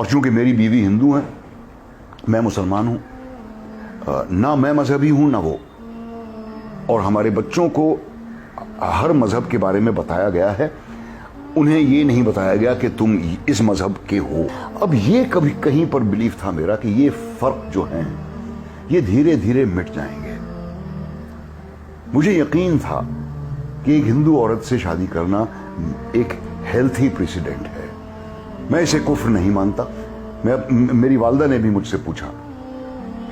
اور چونکہ میری بیوی ہندو ہے، میں مسلمان ہوں، نہ میں مذہبی ہوں نہ وہ، اور ہمارے بچوں کو ہر مذہب کے بارے میں بتایا گیا ہے، انہیں یہ نہیں بتایا گیا کہ تم اس مذہب کے ہو۔ اب یہ کبھی کہیں پر بلیف تھا میرا کہ یہ فرق جو ہیں یہ دھیرے دھیرے مٹ جائیں گے۔ مجھے یقین تھا کہ ایک ہندو عورت سے شادی کرنا ایک ہیلتھی پریسیڈنٹ ہے۔ میں اسے کفر نہیں مانتا۔ میری والدہ نے بھی مجھ سے پوچھا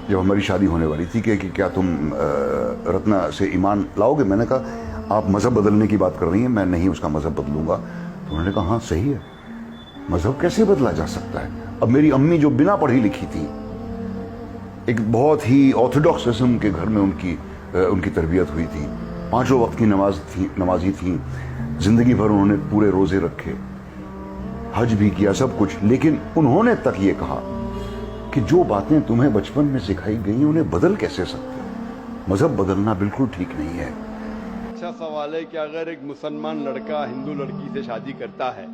جب ہماری شادی ہونے والی تھی کہ کیا تم رتنا سے ایمان لاؤ گے؟ میں نے کہا آپ مذہب بدلنے کی بات کر رہی ہیں، میں نہیں اس کا مذہب بدلوں گا۔ تو انہوں نے کہا ہاں صحیح ہے، مذہب کیسے بدلا جا سکتا ہے؟ اب میری امی جو بنا پڑھی لکھی تھی، ایک بہت ہی آرتھوڈاکس قسم کے گھر میں ان کی تربیت ہوئی تھی، 5 وقت کی نمازی تھیں، زندگی بھر انہوں نے پورے روزے رکھے، حج بھی کیا، سب کچھ، لیکن انہوں نے تک یہ کہا کہ جو باتیں تمہیں بچپن میں سکھائی گئی انہیں بدل کیسے سکتے؟ مذہب بدلنا بالکل ٹھیک نہیں ہے۔ اچھا سوال ہے کہ اگر ایک مسلمان لڑکا ہندو لڑکی سے شادی کرتا ہے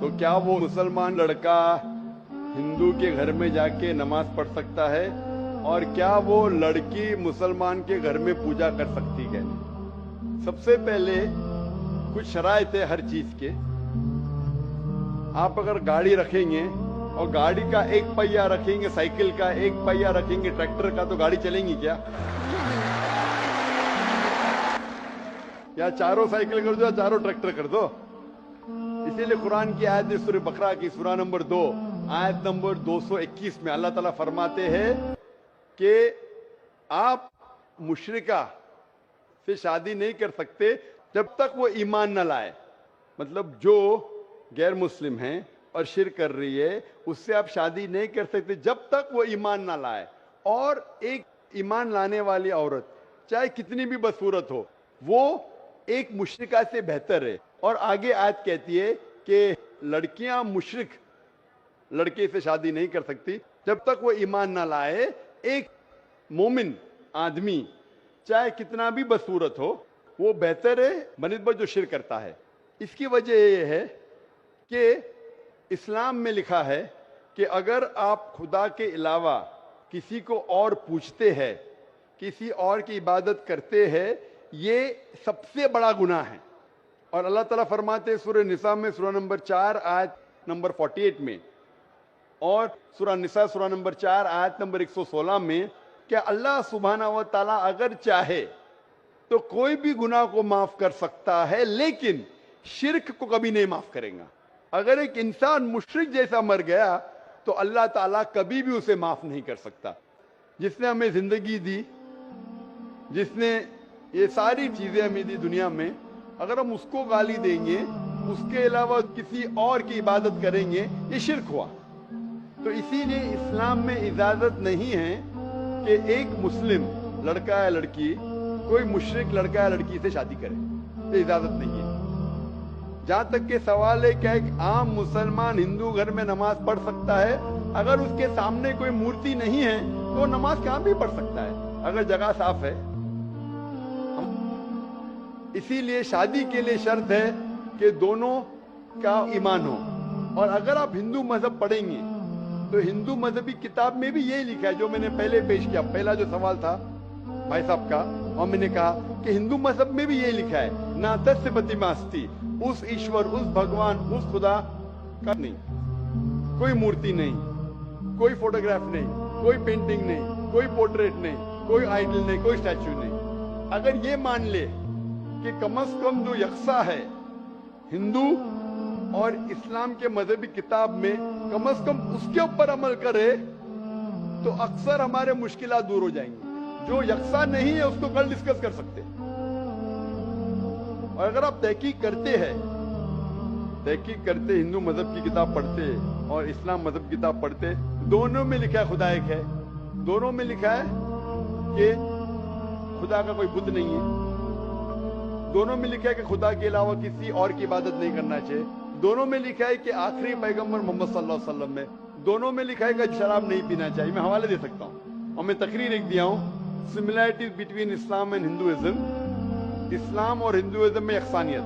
تو کیا وہ مسلمان لڑکا ہندو کے گھر میں جا کے نماز پڑھ سکتا ہے؟ اور کیا وہ لڑکی مسلمان کے گھر میں پوجا کر سکتی ہے؟ سب سے پہلے کچھ شرائط ہے ہر چیز کے۔ آپ اگر گاڑی رکھیں گے اور گاڑی کا ایک پہیہ رکھیں گے، سائیکل کا ایک پہیہ رکھیں گے، ٹریکٹر کا، تو گاڑی چلیں گی کیا؟ یا چاروں سائیکل کر دو یا چاروں ٹریکٹر کر دو۔ اسی لیے قرآن کی آیت ہے سورہ بقرہ کی سورہ نمبر 2 آیت نمبر 221 میں اللہ تعالیٰ فرماتے ہیں کہ آپ مشرکہ سے شادی نہیں کر سکتے جب تک وہ ایمان نہ لائے۔ مطلب جو غیر مسلم ہیں اور شرک کر رہی ہے اس سے آپ شادی نہیں کر سکتے جب تک وہ ایمان نہ لائے۔ اور ایک ایمان لانے والی عورت چاہے کتنی بھی بدصورت ہو وہ ایک مشرکہ سے بہتر ہے۔ اور آگے آیت کہتی ہے کہ لڑکیاں مشرک لڑکے سے شادی نہیں کر سکتی جب تک وہ ایمان نہ لائے۔ ایک مومن آدمی چاہے کتنا بھی بدصورت ہو وہ بہتر ہے بنسبت جو شرک کرتا ہے۔ اس کی وجہ یہ ہے کہ اسلام میں لکھا ہے کہ اگر آپ خدا کے علاوہ کسی کو اور پوچھتے ہیں، کسی اور کی عبادت کرتے ہیں، یہ سب سے بڑا گناہ ہے۔ اور اللہ تعالیٰ فرماتے ہیں سورہ نساء میں سورہ نمبر 4 آیت نمبر 48 میں، اور سورہ نساء سورہ نمبر 4 آیت نمبر 116 میں کہ اللہ سبحانہ و تعالیٰ اگر چاہے تو کوئی بھی گناہ کو معاف کر سکتا ہے، لیکن شرک کو کبھی نہیں معاف کرے گا۔ اگر ایک انسان مشرک جیسا مر گیا تو اللہ تعالیٰ کبھی بھی اسے معاف نہیں کر سکتا۔ جس نے ہمیں زندگی دی، جس نے یہ ساری چیزیں ہمیں دی دنیا میں، اگر ہم اس کو گالی دیں گے، اس کے علاوہ کسی اور کی عبادت کریں گے، یہ شرک ہوا۔ تو اسی لیے اسلام میں اجازت نہیں ہے کہ ایک مسلم لڑکا یا لڑکی کوئی مشرک لڑکا یا لڑکی سے شادی کرے، یہ اجازت نہیں ہے۔ جہاں تک کہ سوال ہے کہ ایک عام مسلمان ہندو گھر میں نماز پڑھ سکتا ہے، اگر اس کے سامنے کوئی مورتی نہیں ہے تو وہ نماز کہاں بھی پڑھ سکتا ہے اگر جگہ صاف ہے۔ اسی لیے شادی کے لیے شرط ہے کہ دونوں کا ایمان ہو۔ اور اگر آپ ہندو مذہب پڑھیں گے تو ہندو مذہبی کتاب میں بھی یہی لکھا ہے جو میں نے پہلے پیش کیا، پہلا جو سوال تھا بھائی صاحب کا، اور میں نے کہا کہ ہندو مذہب میں بھی یہی لکھا ہے، نا تس پتیماستی، اس ایشور، اس بھگوان، اس خدا کا نہیں، کوئی مورتی نہیں، کوئی فوٹوگراف نہیں، کوئی پینٹنگ نہیں، کوئی پورٹریٹ نہیں، کوئی آئیڈل نہیں، کوئی اسٹیچو نہیں۔ اگر یہ مان لے کہ کم از کم جو یکساں ہے ہندو اور اسلام کے مذہبی کتاب میں، کم از کم اس کے اوپر عمل کرے تو اکثر ہمارے مشکلات دور ہو جائیں گی۔ جو یکساں نہیں ہے اس کو کل ڈسکس کر سکتے۔ اور اگر آپ تحقیق کرتے ہندو مذہب کی کتاب پڑھتے اور اسلام مذہب کی کتاب پڑھتے، دونوں میں لکھا ہے خدا ایک ہے، دونوں میں لکھا ہے کہ خدا کا کوئی بت نہیں ہے، دونوں میں لکھا ہے کہ خدا کے علاوہ کسی اور کی عبادت نہیں کرنا چاہیے، دونوں میں لکھا ہے کہ آخری پیغمبر محمد صلی اللہ علیہ وسلم میں، دونوں میں لکھا ہے کہ شراب نہیں پینا چاہیے۔ میں حوالے دے سکتا ہوں اور میں تقریر ایک دیا ہوں، similarities between Islam and Hinduism, اسلام اور ہندوازم میں یکسانیت،